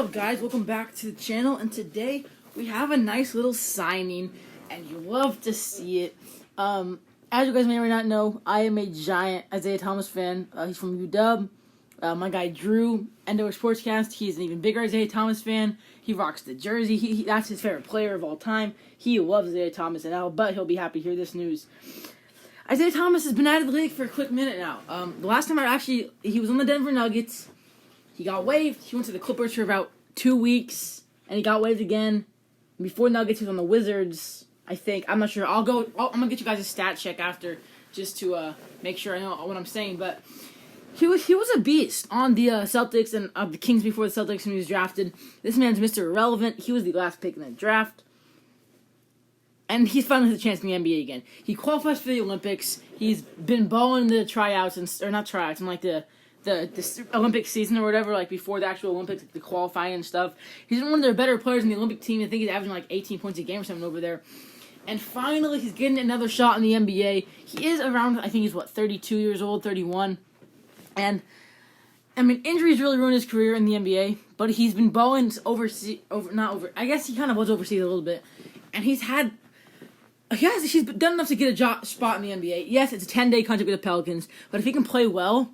What's up, guys? Welcome back to the channel, and today we have a nice little signing, and you love to see it. As you guys may or may not know, I am a giant Isaiah Thomas fan. He's from UW. My guy Drew, Endover Sportscast, he's an even bigger Isaiah Thomas fan. He rocks the jersey. That's his favorite player of all time. He loves Isaiah Thomas, and I'll bet he'll be happy to hear this news. Isaiah Thomas has been out of the league for a quick minute now. The last time he was on the Denver Nuggets. He got waived. He went to the Clippers for about 2 weeks, and he got waived again. Before Nuggets, he was on the Wizards, I think. I'm not sure. I'm going to get you guys a stat check after just to make sure I know what I'm saying. But he was a beast on the Celtics and the Kings before the Celtics when he was drafted. This man's Mr. Irrelevant. He was the last pick in the draft. And he's finally has a chance in the NBA again. He qualifies for the Olympics. He's been balling the tryouts, or not tryouts, and like the Olympic season or whatever, like before the actual Olympics, like the qualifying and stuff. He's one of their better players in the Olympic team. I think he's averaging like 18 points a game or something over there. And finally, he's getting another shot in the NBA. He is around, I think he's 32 years old, 31. And, I mean, injuries really ruined his career in the NBA, but he's been balling I guess he kind of was overseas a little bit. And he's done enough to get a spot in the NBA. Yes, it's a 10-day contract with the Pelicans, but if he can play well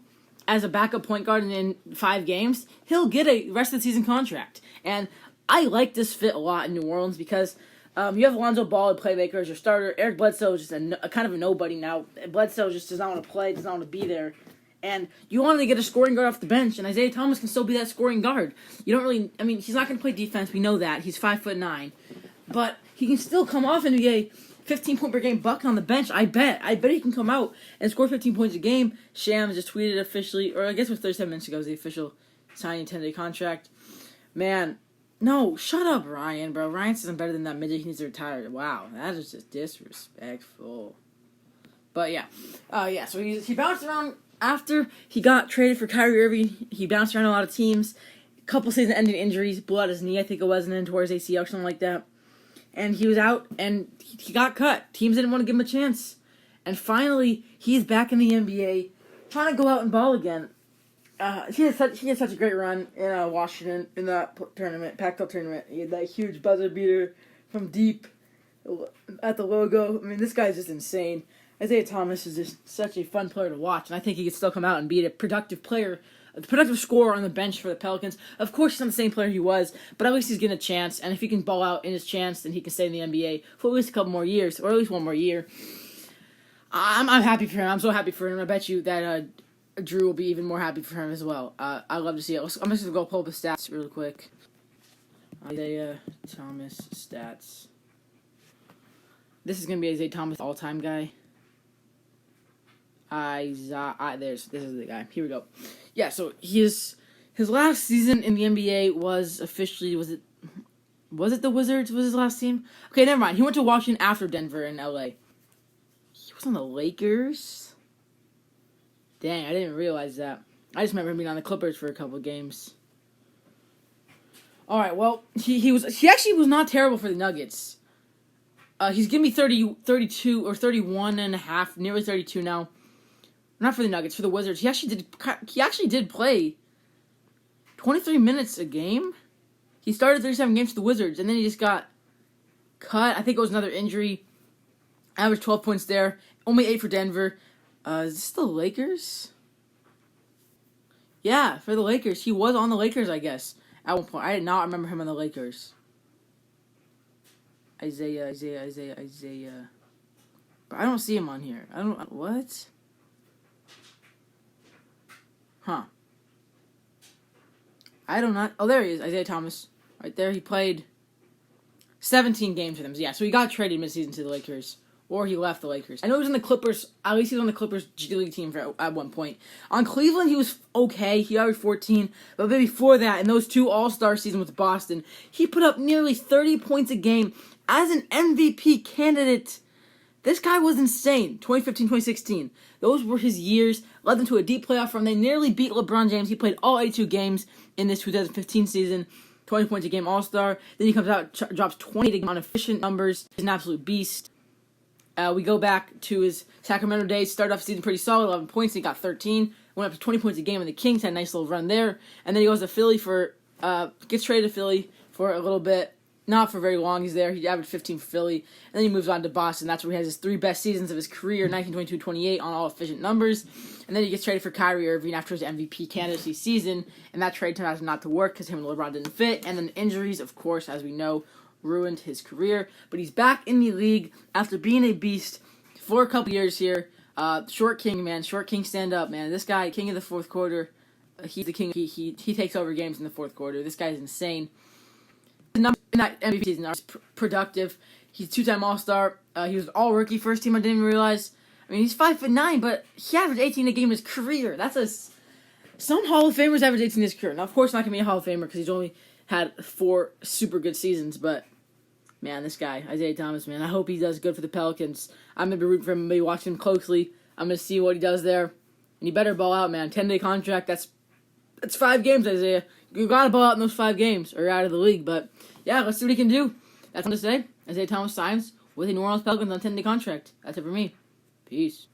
as a backup point guard in 5 games, he'll get a rest of the season contract. And I like this fit a lot in New Orleans because you have Lonzo Ball and playmaker as your starter. Eric Bledsoe is just a kind of a nobody now. Bledsoe just does not want to play, does not want to be there. And you wanted to get a scoring guard off the bench, and Isaiah Thomas can still be that scoring guard. You don't really, I mean, he's not going to play defense. We know that. He's 5'9", but he can still come off and be a 15-point per game bucket on the bench. I bet he can come out and score 15 points a game. Shams just tweeted officially, or I guess it was 37 minutes ago, was the official signing 10-day contract. Man, no, shut up, Ryan, bro. Ryan says I'm better than that midget. He needs to retire. Wow, that is just disrespectful. But yeah, so he bounced around after he got traded for Kyrie Irving. He bounced around a lot of teams. A couple season-ending injuries, blew out his knee, I think it was, and then tore his ACL or something like that. And he was out, and he got cut. Teams didn't want to give him a chance. And finally, he's back in the NBA, trying to go out and ball again. He had such a great run in Washington in that tournament, Pac-12 tournament. He had that huge buzzer beater from deep at the logo. I mean, this guy's just insane. Isaiah Thomas is just such a fun player to watch, and I think he could still come out and be a productive scorer on the bench for the Pelicans. Of course, he's not the same player he was, but at least he's getting a chance. And if he can ball out in his chance, then he can stay in the NBA for at least a couple more years, or at least one more year. I'm happy for him. I'm so happy for him. I bet you that Drew will be even more happy for him as well. I love to see it. I'm just going to go pull up his stats really quick. Isaiah Thomas stats. This is going to be Isaiah Thomas all-time guy. This is the guy. Here we go. Yeah, so his last season in the NBA was officially, was it the Wizards was his last team? Okay, never mind. He went to Washington after Denver and LA. He was on the Lakers? Dang, I didn't realize that. I just remember him being on the Clippers for a couple of games. Alright, well, he actually was not terrible for the Nuggets. He's giving me 32 or 31 and a half, nearly 32 now. Not for the Nuggets, for the Wizards. He actually did play 23 minutes a game. He started 37 games for the Wizards, and then he just got cut. I think it was another injury. Averaged 12 points there. Only 8 for Denver. Is this the Lakers? Yeah, for the Lakers. He was on the Lakers, I guess, at one point. I did not remember him on the Lakers. Isaiah. But I don't see him on here. What? Huh. I don't know. Oh, there he is, Isaiah Thomas. Right there, he played 17 games for them. Yeah, so he got traded midseason to the Lakers. Or he left the Lakers. I know he was on the Clippers. At least he was on the Clippers G League team at one point. On Cleveland, he was okay. He averaged 14. But before that, in those 2 All-Star seasons with Boston, he put up nearly 30 points a game as an MVP candidate. This guy was insane. 2015, 2016. Those were his years. Led them to a deep playoff run. They nearly beat LeBron James. He played all 82 games in this 2015 season. 20 points a game All-Star. Then he comes out, drops 20 a game on efficient numbers. He's an absolute beast. We go back to his Sacramento days. Started off the season pretty solid, 11 points. He got 13. Went up to 20 points a game, and the Kings had a nice little run there. And then he goes to Philly for Gets traded to Philly for a little bit. Not for very long. He's there. He averaged 15 for Philly. And then he moves on to Boston. That's where he has his 3 best seasons of his career, 1922-28 on all efficient numbers. And then he gets traded for Kyrie Irving after his MVP candidacy season. And that trade turned out not to work because him and LeBron didn't fit. And then injuries, of course, as we know, ruined his career. But he's back in the league after being a beast for a couple years here. Short King, man. Short King, stand up, man. This guy, king of the fourth quarter. He's the king. He takes over games in the fourth quarter. This guy's insane. The numbers in that MVP season are productive. He's a 2-time All-Star. He was an All-Rookie first team. I didn't even realize. I mean, he's 5'9", but he averaged 18 a game in his career. Some Hall of Famers average 18 in his career. Now, of course, not gonna be a Hall of Famer because he's only had 4 super good seasons. But man, this guy, Isaiah Thomas, man, I hope he does good for the Pelicans. I'm gonna be rooting for him. Maybe watching him closely. I'm gonna see what he does there. And he better ball out, man. 10-day contract. That's 5 games, Isaiah. You gotta ball out in those 5 games, or you're out of the league. But yeah, let's see what he can do. That's what to say. Isaiah Thomas signs with the New Orleans Pelicans on a 10-day contract. That's it for me. Peace.